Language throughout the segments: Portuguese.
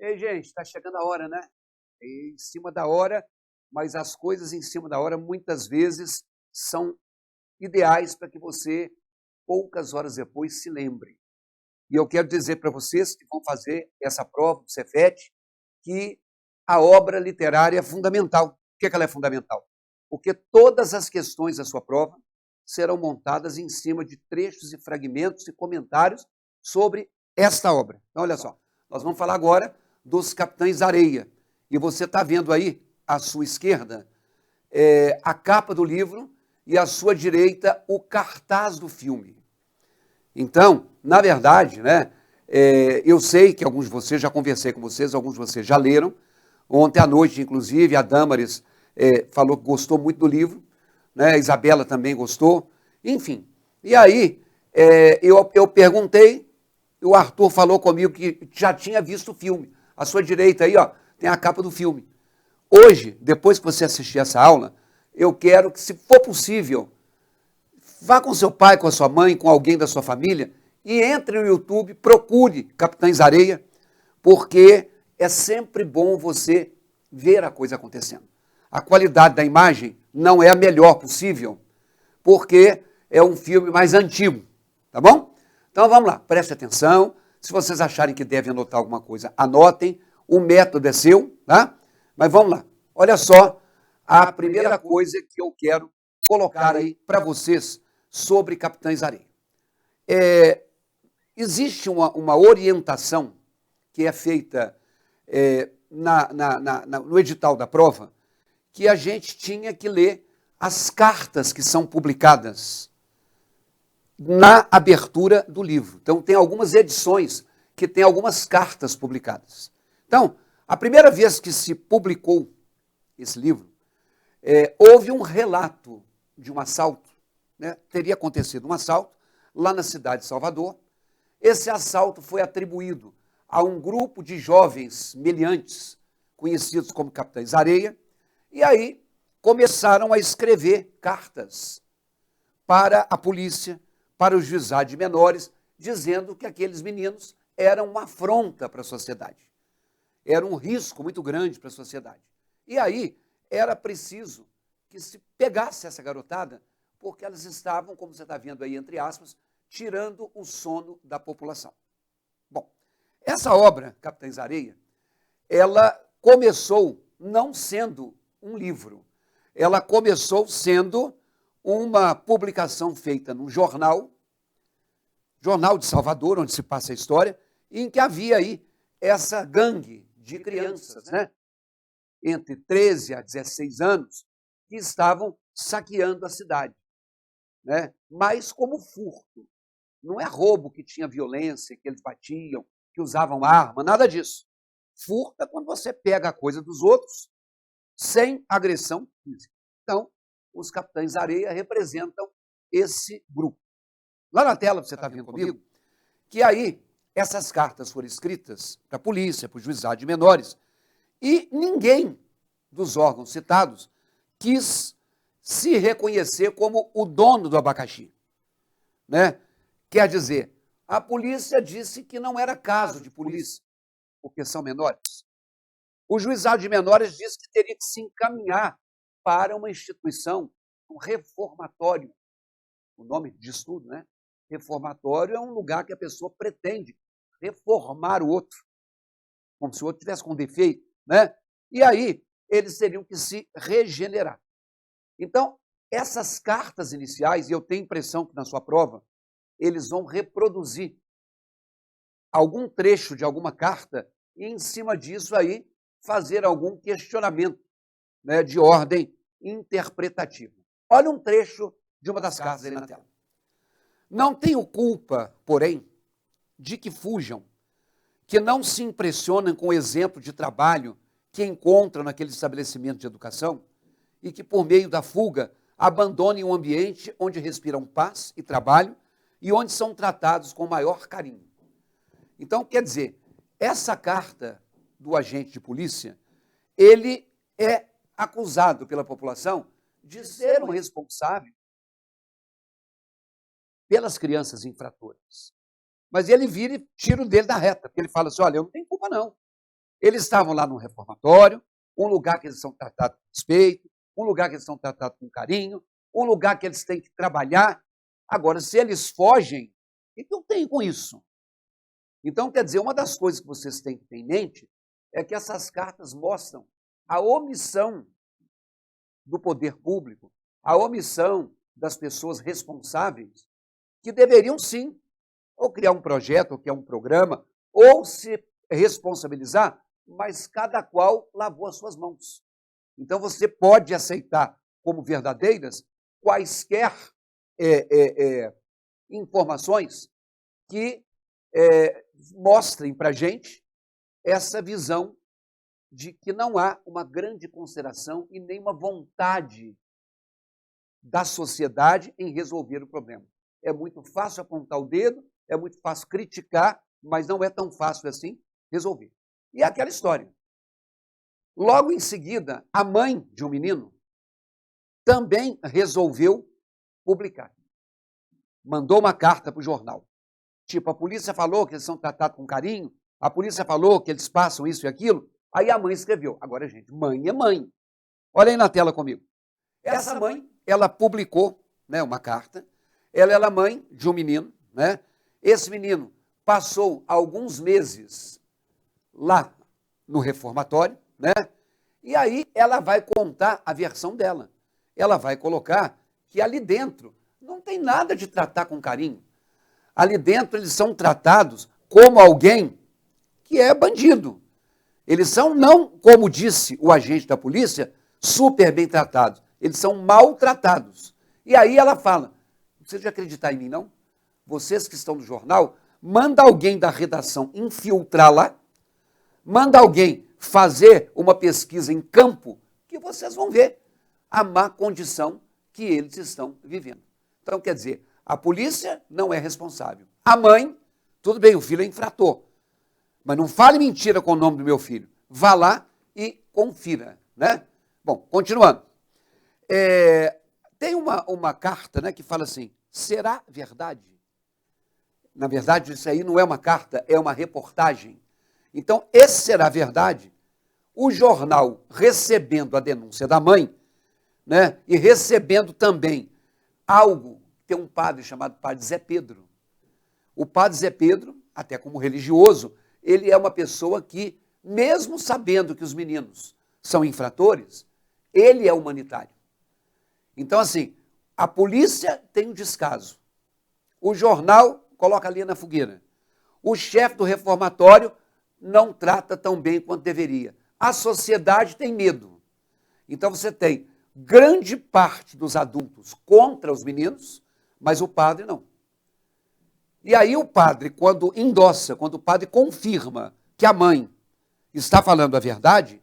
Ei, gente, está chegando a hora, né? Em cima da hora, mas as coisas em cima da hora muitas vezes são ideais para que você, poucas horas depois, se lembre. E eu quero dizer para vocês que vão fazer essa prova do Cefet que a obra literária é fundamental. Por que ela é fundamental? Porque todas as questões da sua prova serão montadas em cima de trechos e fragmentos e comentários sobre esta obra. Então, olha só, nós vamos falar agora dos Capitães Areia. E você está vendo aí, à sua esquerda, a capa do livro e à sua direita, o cartaz do filme. Então, na verdade, né, eu sei que alguns de vocês, já conversei com vocês, alguns de vocês já leram. Ontem à noite, inclusive, a Damaris falou que gostou muito do livro, né, a Isabela também gostou, enfim. E aí, eu perguntei, o Arthur falou comigo que já tinha visto o filme. À sua direita aí, ó, tem a capa do filme. Hoje, depois que você assistir essa aula, eu quero que, se for possível, vá com seu pai, com a sua mãe, com alguém da sua família e entre no YouTube, procure Capitães Areia, porque é sempre bom você ver a coisa acontecendo. A qualidade da imagem não é a melhor possível, porque é um filme mais antigo, tá bom? Então vamos lá, preste atenção. Se vocês acharem que devem anotar alguma coisa, anotem. O método é seu, tá? Mas vamos lá. Olha só a primeira coisa que eu quero colocar aí para vocês sobre Capitães Areia. Existe uma orientação que é feita no edital da prova, que a gente tinha que ler as cartas que são publicadas na abertura do livro. Então, tem algumas edições que tem algumas cartas publicadas. Então, a primeira vez que se publicou esse livro, houve um relato de um assalto, né? Teria acontecido um assalto lá na cidade de Salvador. Esse assalto foi atribuído a um grupo de jovens meliantes, conhecidos como Capitães Areia, e aí começaram a escrever cartas para a polícia, para o juizado de menores, dizendo que aqueles meninos eram uma afronta para a sociedade. Era um risco muito grande para a sociedade. E aí era preciso que se pegasse essa garotada, porque elas estavam, como você está vendo aí, entre aspas, tirando o sono da população. Bom, essa obra, Capitães Areia, ela começou não sendo um livro, ela começou sendo uma publicação feita num jornal de Salvador, onde se passa a história, em que havia aí essa gangue de crianças, né, entre 13 a 16 anos, que estavam saqueando a cidade, né, mas como furto. Não é roubo que tinha violência, que eles batiam, que usavam arma, nada disso. Furto é quando você pega a coisa dos outros sem agressão física. Então, os Capitães Areia representam esse grupo. Lá na tela, você está vendo comigo, que aí essas cartas foram escritas para a polícia, para o juizado de menores, e ninguém dos órgãos citados quis se reconhecer como o dono do abacaxi, né? Quer dizer, a polícia disse que não era caso de polícia, porque são menores. O juizado de menores disse que teria que se encaminhar para uma instituição, um reformatório. O nome disso tudo, né? Reformatório é um lugar que a pessoa pretende reformar o outro, como se o outro tivesse com defeito, né? E aí eles teriam que se regenerar. Então, essas cartas iniciais, e eu tenho a impressão que na sua prova, eles vão reproduzir algum trecho de alguma carta e, em cima disso aí, fazer algum questionamento, né, de ordem interpretativa. Olha um trecho de uma das cartas aí na tela. Não tenho culpa, porém, de que fujam, que não se impressionem com o exemplo de trabalho que encontram naquele estabelecimento de educação e que, por meio da fuga, abandonem um ambiente onde respiram paz e trabalho e onde são tratados com maior carinho. Então, quer dizer, essa carta do agente de polícia, ele é acusado pela população de ser o responsável pelas crianças infratoras. Mas ele vira e tira o dele da reta, porque ele fala assim, olha, eu não tenho culpa não. Eles estavam lá no reformatório, um lugar que eles são tratados com respeito, um lugar que eles são tratados com carinho, um lugar que eles têm que trabalhar. Agora, se eles fogem, o que eu tenho com isso? Então, quer dizer, uma das coisas que vocês têm que ter em mente é que essas cartas mostram a omissão do poder público, a omissão das pessoas responsáveis, que deveriam sim, ou criar um projeto, ou criar um programa, ou se responsabilizar, mas cada qual lavou as suas mãos. Então, você pode aceitar como verdadeiras quaisquer informações que mostrem para a gente essa visão de que não há uma grande consideração e nem uma vontade da sociedade em resolver o problema. É muito fácil apontar o dedo, é muito fácil criticar, mas não é tão fácil assim resolver. E é aquela história. Logo em seguida, a mãe de um menino também resolveu publicar. Mandou uma carta para o jornal. Tipo, a polícia falou que eles são tratados com carinho, a polícia falou que eles passam isso e aquilo. Aí a mãe escreveu. Agora, gente, mãe é mãe. Olha aí na tela comigo. Essa mãe, ela publicou, né, uma carta. Ela era mãe de um menino, né? Esse menino passou alguns meses lá no reformatório, né? E aí ela vai contar a versão dela. Ela vai colocar que ali dentro não tem nada de tratar com carinho. Ali dentro eles são tratados como alguém que é bandido. Eles são, não, como disse o agente da polícia, super bem tratados. Eles são maltratados. E aí ela fala, não precisa de acreditar em mim, não? Vocês que estão no jornal, manda alguém da redação infiltrar lá, manda alguém fazer uma pesquisa em campo, que vocês vão ver a má condição que eles estão vivendo. Então, quer dizer, a polícia não é responsável. A mãe, tudo bem, o filho é infrator, mas não fale mentira com o nome do meu filho. Vá lá e confira, né? Bom, continuando. Tem uma carta, né, que fala assim, será verdade? Na verdade, isso aí não é uma carta, é uma reportagem. Então, esse será verdade. O jornal, recebendo a denúncia da mãe, né, e recebendo também algo, tem um padre chamado Padre Zé Pedro. O Padre Zé Pedro, até como religioso, ele é uma pessoa que, mesmo sabendo que os meninos são infratores, ele é humanitário. Então, assim, a polícia tem um descaso. O jornal coloca ali na fogueira. O chefe do reformatório não trata tão bem quanto deveria. A sociedade tem medo. Então, você tem grande parte dos adultos contra os meninos, mas o padre não. E aí o padre, quando endossa, quando o padre confirma que a mãe está falando a verdade,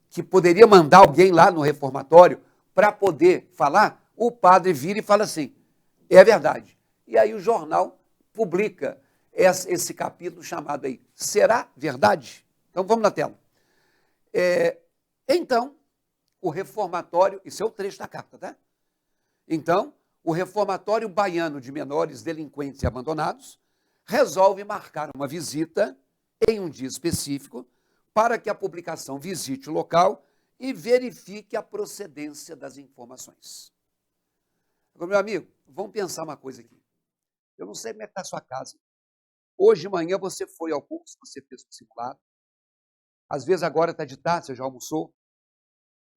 que poderia mandar alguém lá no reformatório para poder falar, o padre vira e fala assim, é verdade. E aí o jornal publica esse capítulo chamado aí, será verdade? Então vamos na tela. Então, o reformatório, isso é o trecho da carta, tá? Então, o reformatório baiano de menores delinquentes e abandonados resolve marcar uma visita em um dia específico para que a publicação visite o local e verifique a procedência das informações. Agora, meu amigo, vamos pensar uma coisa aqui. Eu não sei como é que está a sua casa. Hoje de manhã você foi ao curso, você fez o simulado. Às vezes agora está de tarde, você já almoçou,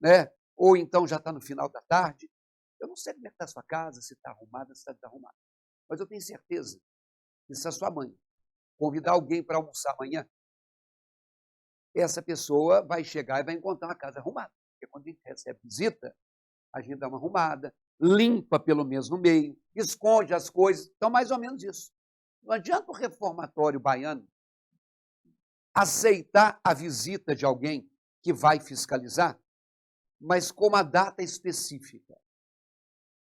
né? Ou então já está no final da tarde. Eu não sei como é que está a sua casa, se está arrumada, se está desarrumada. Mas eu tenho certeza que se a sua mãe convidar alguém para almoçar amanhã, essa pessoa vai chegar e vai encontrar uma casa arrumada. Porque quando a gente recebe visita, a gente dá uma arrumada, limpa pelo menos no meio, esconde as coisas. Então, mais ou menos isso. Não adianta o reformatório baiano aceitar a visita de alguém que vai fiscalizar, mas com uma data específica,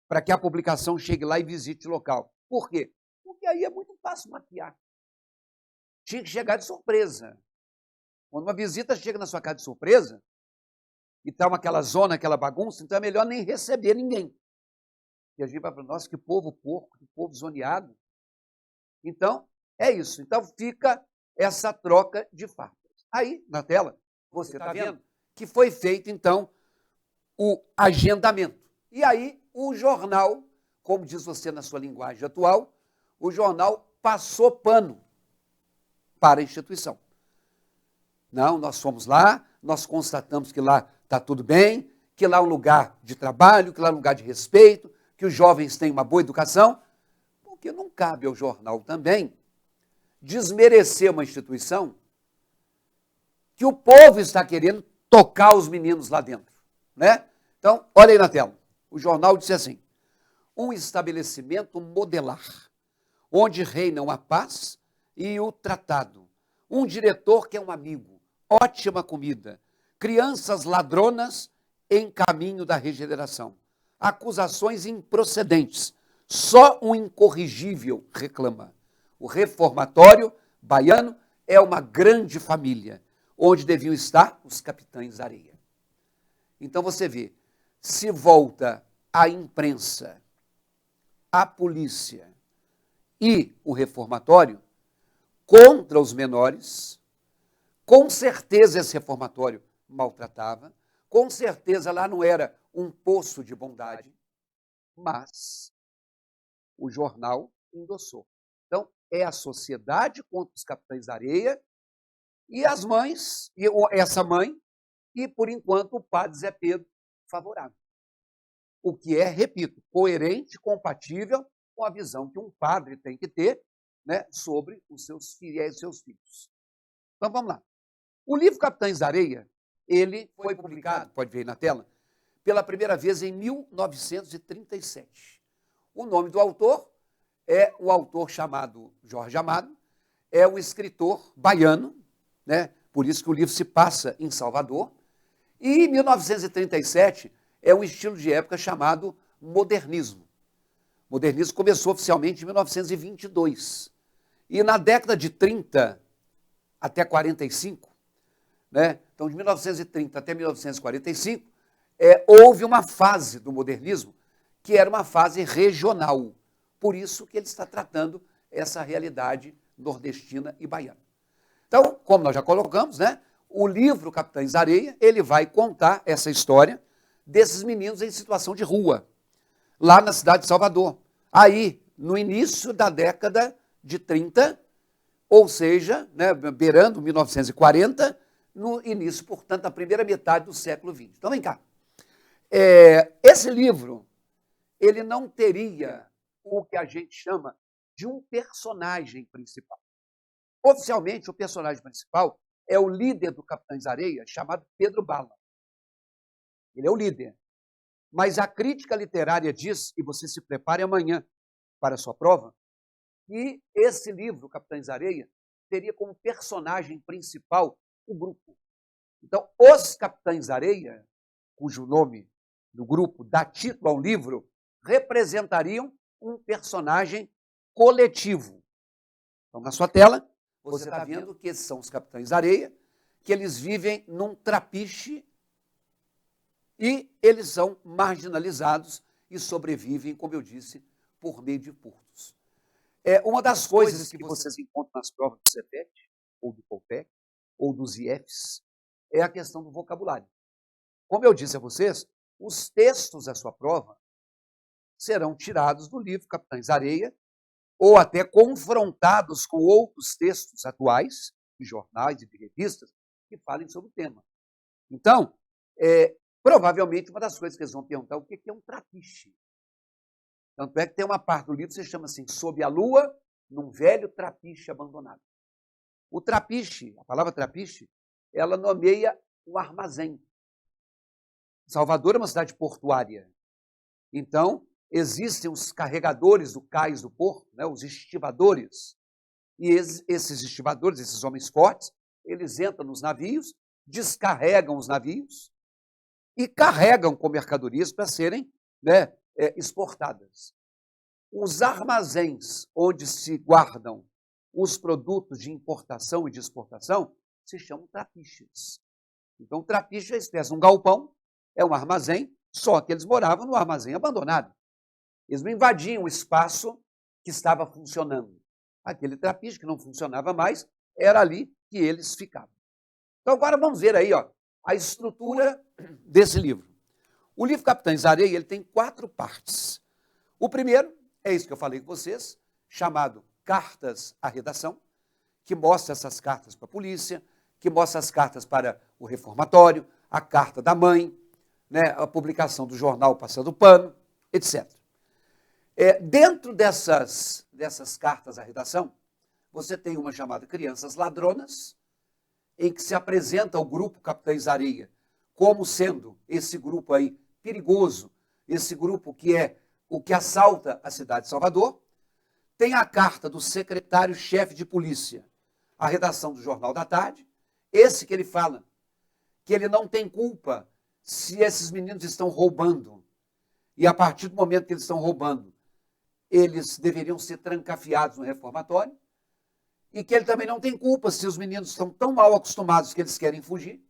para que a publicação chegue lá e visite o local. Por quê? Porque aí é muito fácil maquiar. Tinha que chegar de surpresa. Quando uma visita chega na sua casa de surpresa, e está aquela zona, aquela bagunça, então é melhor nem receber ninguém. E a gente vai falar, nossa, que povo porco, que povo zoneado. Então, é isso. Então fica essa troca de farpas. Aí, na tela, você está vendo que foi feito, então, o agendamento. E aí, o jornal, como diz você na sua linguagem atual, o jornal passou pano para a instituição. Não, nós fomos lá, nós constatamos que lá está tudo bem, que lá é um lugar de trabalho, que lá é um lugar de respeito, que os jovens têm uma boa educação, porque não cabe ao jornal também desmerecer uma instituição que o povo está querendo tocar os meninos lá dentro, né? Então, olha aí na tela. O jornal disse assim: um estabelecimento modelar, onde reinam a paz e o tratado. Um diretor que é um amigo, ótima comida, crianças ladronas em caminho da regeneração, acusações improcedentes, só um incorrigível reclama. O reformatório baiano é uma grande família, onde deviam estar os capitães areia. Então você vê, se volta a imprensa, a polícia e o reformatório contra os menores, com certeza esse reformatório maltratava, com certeza lá não era um poço de bondade, mas o jornal endossou. Então, é a sociedade contra os capitães da areia e as mães, e essa mãe, e, por enquanto, o padre Zé Pedro favorável. O que é, repito, coerente, compatível com a visão que um padre tem que ter, né, sobre os seus fiéis e seus filhos. Então, vamos lá. O livro Capitães da Areia, ele foi publicado, pode ver aí na tela, pela primeira vez em 1937. O nome do autor é o autor chamado Jorge Amado, é um escritor baiano, né? Por isso que o livro se passa em Salvador, e 1937 é um estilo de época chamado modernismo. O modernismo começou oficialmente em 1922. E na década de 30 até 45, né? Então de 1930 até 1945, houve uma fase do modernismo que era uma fase regional. Por isso que ele está tratando essa realidade nordestina e baiana. Então, como nós já colocamos, né, o livro Capitães da Areia, ele vai contar essa história desses meninos em situação de rua, lá na cidade de Salvador. Aí, no início da década de 30, ou seja, né, beirando 1940, no início, portanto, da primeira metade do século XX. Então, vem cá. Esse livro, ele não teria o que a gente chama de um personagem principal. Oficialmente, o personagem principal é o líder do Capitães da Areia, chamado Pedro Bala. Ele é o líder. Mas a crítica literária diz, e você se prepare amanhã para a sua prova, que esse livro, Capitães da Areia, teria como personagem principal o grupo. Então, os Capitães da Areia, cujo nome do grupo dá título ao livro, representariam um personagem coletivo. Então, na sua tela, você está vendo que esses são os Capitães da Areia, que eles vivem num trapiche e eles são marginalizados e sobrevivem, como eu disse, por meio de furtos. Uma das coisas que vocês encontram nas provas do CETEC, ou do COPEC, ou dos IEFs, é a questão do vocabulário. Como eu disse a vocês, os textos da sua prova serão tirados do livro Capitães da Areia, ou até confrontados com outros textos atuais, de jornais e de revistas, que falem sobre o tema. Então, provavelmente, uma das coisas que eles vão perguntar é o que é um trapiche. Tanto é que tem uma parte do livro que se chama assim, Sob a Lua, num velho trapiche abandonado. O trapiche, a palavra trapiche, ela nomeia o armazém. Salvador é uma cidade portuária. Então, existem os carregadores do cais do porto, né, os estivadores. E esses estivadores, esses homens fortes, eles entram nos navios, descarregam os navios e carregam com mercadorias para serem, né, exportadas. Os armazéns onde se guardam os produtos de importação e de exportação se chamam trapiches. Então, trapiche é uma espécie de um galpão, é um armazém, só que eles moravam no armazém abandonado. Eles não invadiam o espaço que estava funcionando. Aquele trapiche que não funcionava mais, era ali que eles ficavam. Então agora vamos ver aí, ó, a estrutura desse livro. O livro Capitães da Areia, ele tem 4 partes. O primeiro é isso que eu falei com vocês, chamado Cartas à Redação, que mostra essas cartas para a polícia, que mostra as cartas para o reformatório, a carta da mãe, né, a publicação do jornal Passando Pano, etc. Dentro dessas cartas à redação, você tem uma chamada Crianças Ladronas, em que se apresenta o grupo Capitães da Areia como sendo esse grupo aí perigoso, esse grupo que é o que assalta a cidade de Salvador. Tem a carta do secretário-chefe de polícia, a redação do Jornal da Tarde, esse que ele fala que ele não tem culpa se esses meninos estão roubando. E a partir do momento que eles estão roubando, eles deveriam ser trancafiados no reformatório. E que ele também não tem culpa se os meninos estão tão mal acostumados que eles querem fugir.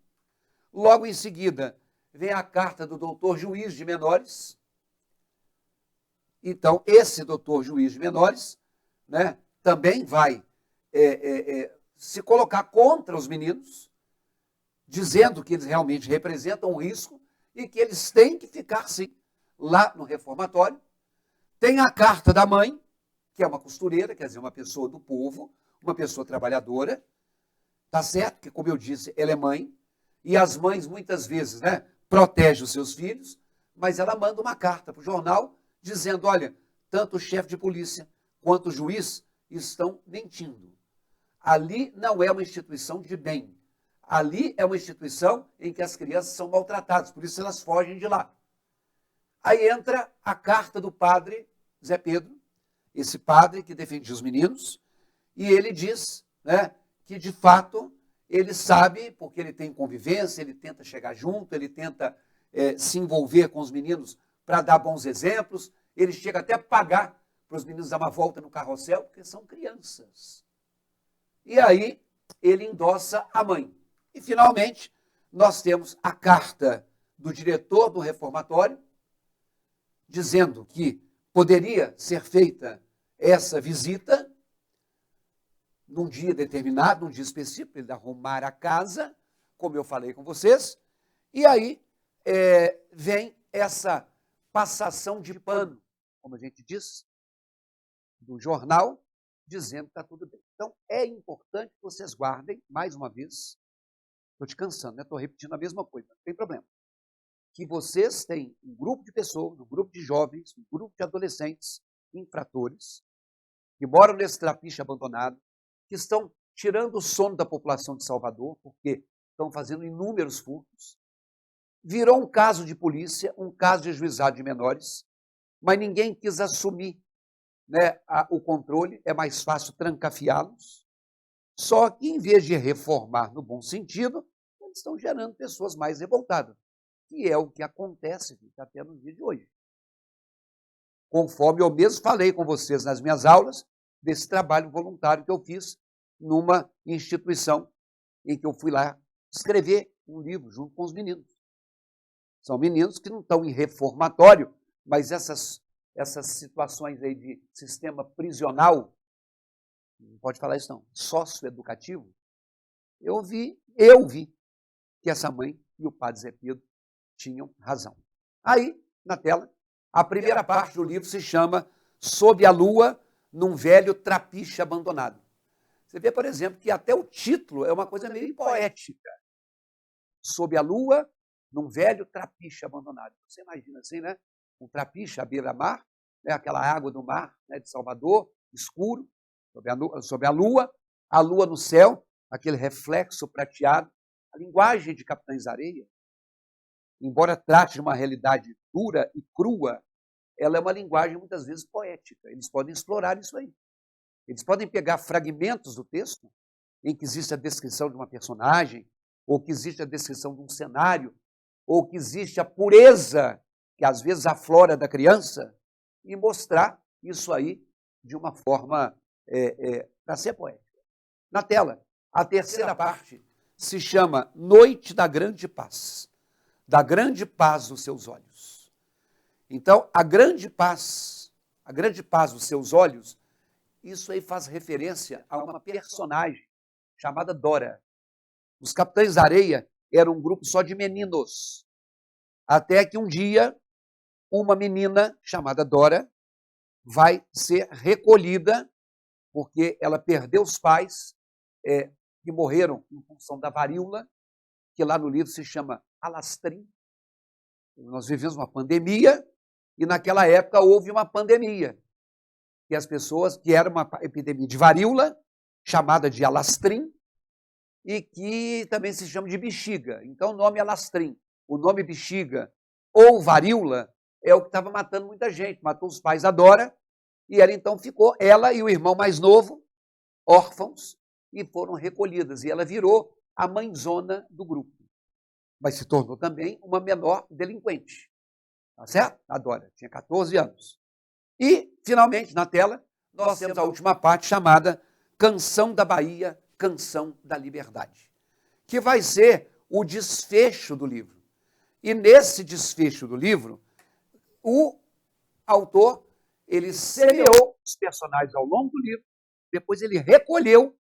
Logo em seguida, vem a carta do doutor juiz de menores. Então, esse doutor juiz de menores, né, também vai se colocar contra os meninos, dizendo que eles realmente representam um risco e que eles têm que ficar, sim, lá no reformatório. Tem a carta da mãe, que é uma costureira, quer dizer, uma pessoa do povo, uma pessoa trabalhadora, tá certo? Que, como eu disse, ela é mãe, e as mães, muitas vezes, né, protegem os seus filhos, mas ela manda uma carta para o jornal dizendo, olha, tanto o chefe de polícia quanto o juiz estão mentindo. Ali não é uma instituição de bem. Ali é uma instituição em que as crianças são maltratadas, por isso elas fogem de lá. Aí entra a carta do padre Zé Pedro, esse padre que defendia os meninos, e ele diz, né, que, de fato, ele sabe, porque ele tem convivência, ele tenta chegar junto, ele tenta se envolver com os meninos para dar bons exemplos, ele chega até a pagar para os meninos dar uma volta no carrossel, porque são crianças. E aí ele endossa a mãe. E, finalmente, nós temos a carta do diretor do reformatório, dizendo que poderia ser feita essa visita num dia determinado, num dia específico, ele arrumar a casa, como eu falei com vocês, e aí vem essa passação de pano, como a gente diz, do jornal, dizendo que está tudo bem. Então, é importante que vocês guardem, mais uma vez, estou te cansando, né? Estou repetindo a mesma coisa, não tem problema, que vocês têm um grupo de pessoas, um grupo de jovens, um grupo de adolescentes infratores, que moram nesse trapiche abandonado, que estão tirando o sono da população de Salvador, porque estão fazendo inúmeros furtos. Virou um caso de polícia, um caso de ajuizado de menores, mas ninguém quis assumir, né, o controle, é mais fácil trancafiá-los. Só que, em vez de reformar no bom sentido, eles estão gerando pessoas mais revoltadas, que é o que acontece até no dia de hoje. Conforme eu mesmo falei com vocês nas minhas aulas, desse trabalho voluntário que eu fiz numa instituição em que eu fui lá escrever um livro junto com os meninos. São meninos que não estão em reformatório, mas essas situações aí de sistema prisional, não pode falar isso não, socioeducativo, eu vi que essa mãe e o padre Zé Pedro tinham razão. Aí, na tela, a primeira parte do livro se chama Sob a Lua, num Velho Trapiche Abandonado. Você vê, por exemplo, que até o título é uma coisa meio poética. Sob a Lua, num Velho Trapiche Abandonado. Você imagina assim, né? Um trapiche à beira-mar, né? Aquela água do mar, né, de Salvador, escuro, sob a lua no céu, aquele reflexo prateado. A linguagem de Capitães da Areia, embora trate de uma realidade dura e crua, ela é uma linguagem muitas vezes poética. Eles podem explorar isso aí. Eles podem pegar fragmentos do texto em que existe a descrição de uma personagem, ou que existe a descrição de um cenário, ou que existe a pureza que às vezes aflora da criança, e mostrar isso aí de uma forma para ser poética. Na tela, a terceira parte se chama Noite da Grande Paz, da grande paz dos seus olhos. Então, a grande paz dos seus olhos, isso aí faz referência a uma personagem chamada Dora. Os Capitães da Areia eram um grupo só de meninos. Até que um dia, uma menina chamada Dora vai ser recolhida, porque ela perdeu os pais, que morreram em função da varíola, que lá no livro se chama alastrim. Nós vivemos uma pandemia, e naquela época houve uma pandemia, que as pessoas, que era uma epidemia de varíola, chamada de alastrim, e que também se chama de bexiga. Então o nome é alastrim. O nome bexiga ou varíola é o que estava matando muita gente. Matou os pais da Dora, e ela então ficou, ela e o irmão mais novo, órfãos, e foram recolhidas. E ela virou a mãezona do grupo. Mas se tornou também uma menor delinquente. Tá certo? A Dora tinha 14 anos. E, finalmente, na tela, nós temos a última parte chamada Canção da Bahia, Canção da Liberdade, que vai ser o desfecho do livro. E nesse desfecho do livro, o autor, ele semeou os personagens ao longo do livro, depois ele recolheu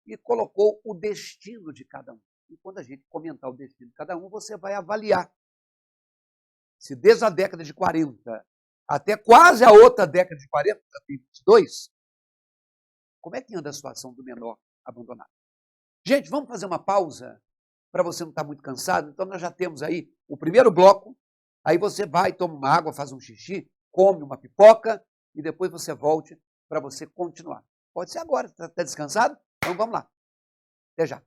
e colocou o destino de cada um. E quando a gente comentar o destino de cada um, você vai avaliar se desde a década de 40 até quase a outra década de 40, já tem 22, como é que anda a situação do menor abandonado? Gente, vamos fazer uma pausa para você não estar muito cansado? Então nós já temos aí o primeiro bloco, aí você vai, toma uma água, faz um xixi, come uma pipoca e depois você volte para você continuar. Pode ser agora, está descansado? Então vamos lá. Até já.